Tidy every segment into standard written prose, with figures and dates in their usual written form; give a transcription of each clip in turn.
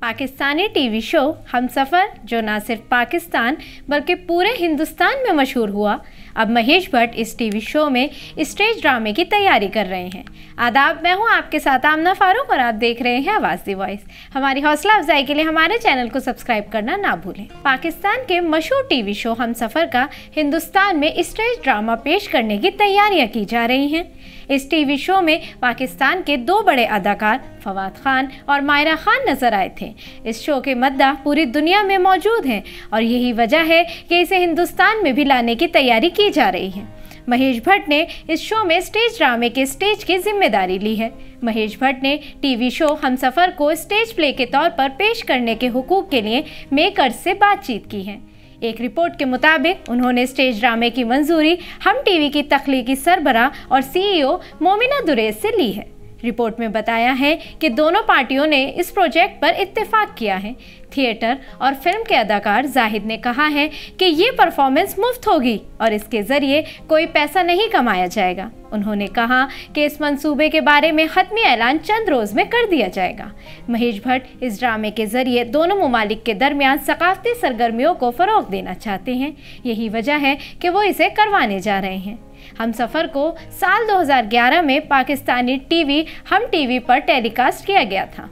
Pakistani TV show हमसफ़र, जो न सिर्फ पाकिस्तान बल्कि पूरे हिंदुस्तान में मशहूर हुआ, अब महेश भट्ट इस टीवी शो में स्टेज ड्रामे की तैयारी कर रहे हैं। आदाब, मैं हूं आपके साथ आमना फारूक और आप देख रहे हैं आवाज़ दी वॉइस। हमारी हौसला अफजाई के लिए हमारे चैनल को सब्सक्राइब करना ना भूलें। पाकिस्तान के मशहूर टीवी शो हमसफ़र का हिंदुस्तान में स्टेज ड्रामा पेश करने की तैयारियां की जा रही हैं। इस टीवी शो में पाकिस्तान के दो बड़े अदाकार फवाद खान और मायरा खान नजर आए थे। इस शो के मद्दा पूरी दुनिया में मौजूद हैं और यही वजह है कि इसे हिंदुस्तान में भी लाने की तैयारी की जा रही है। महेश भट्ट ने इस शो में स्टेज ड्रामे के स्टेज की जिम्मेदारी ली है। महेश भट्ट ने टीवी शो हमसफ़र को स्टेज प्ले के तौर पर पेश करने के हुकूक के लिए मेकर्स से बातचीत की है। एक रिपोर्ट के मुताबिक उन्होंने स्टेज ड्रामे की मंजूरी हम टीवी की तख्लीकी सरबराह और CEO मोमिना दुरेज से ली है। रिपोर्ट में बताया है कि दोनों पार्टियों ने इस प्रोजेक्ट पर इत्तेफाक किया है। थिएटर और फिल्म के अदाकार जाहिद ने कहा है कि ये परफॉर्मेंस मुफ्त होगी और इसके ज़रिए कोई पैसा नहीं कमाया जाएगा। उन्होंने कहा कि इस मंसूबे के बारे में हतमी ऐलान चंद रोज़ में कर दिया जाएगा। महेश भट्ट इस ड्रामे के ज़रिए दोनों ममालिक के दरमियान सकाफती सरगर्मियों को फ़रोग़ देना चाहते हैं। यही वजह है कि वो इसे करवाने जा रहे हैं। हमसफ़र को साल 2011 में पाकिस्तानी टीवी हम टीवी पर टेलीकास्ट किया गया था।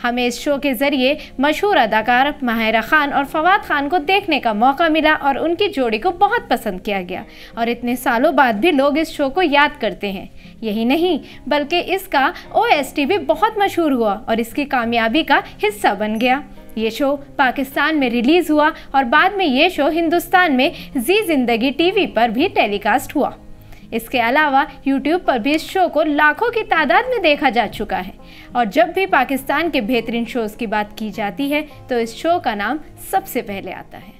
हमें इस शो के ज़रिए मशहूर अदाकार माहिरा खान और फवाद खान को देखने का मौका मिला और उनकी जोड़ी को बहुत पसंद किया गया और इतने सालों बाद भी लोग इस शो को याद करते हैं। यही नहीं बल्कि इसका OST भी बहुत मशहूर हुआ और इसकी कामयाबी का हिस्सा बन गया। ये शो पाकिस्तान में रिलीज़ हुआ और बाद में ये शो हिंदुस्तान में जी ज़िंदगी टीवी पर भी टेलीकास्ट हुआ। इसके अलावा YouTube पर भी इस शो को लाखों की तादाद में देखा जा चुका है और जब भी पाकिस्तान के बेहतरीन शोज़ की बात की जाती है तो इस शो का नाम सबसे पहले आता है।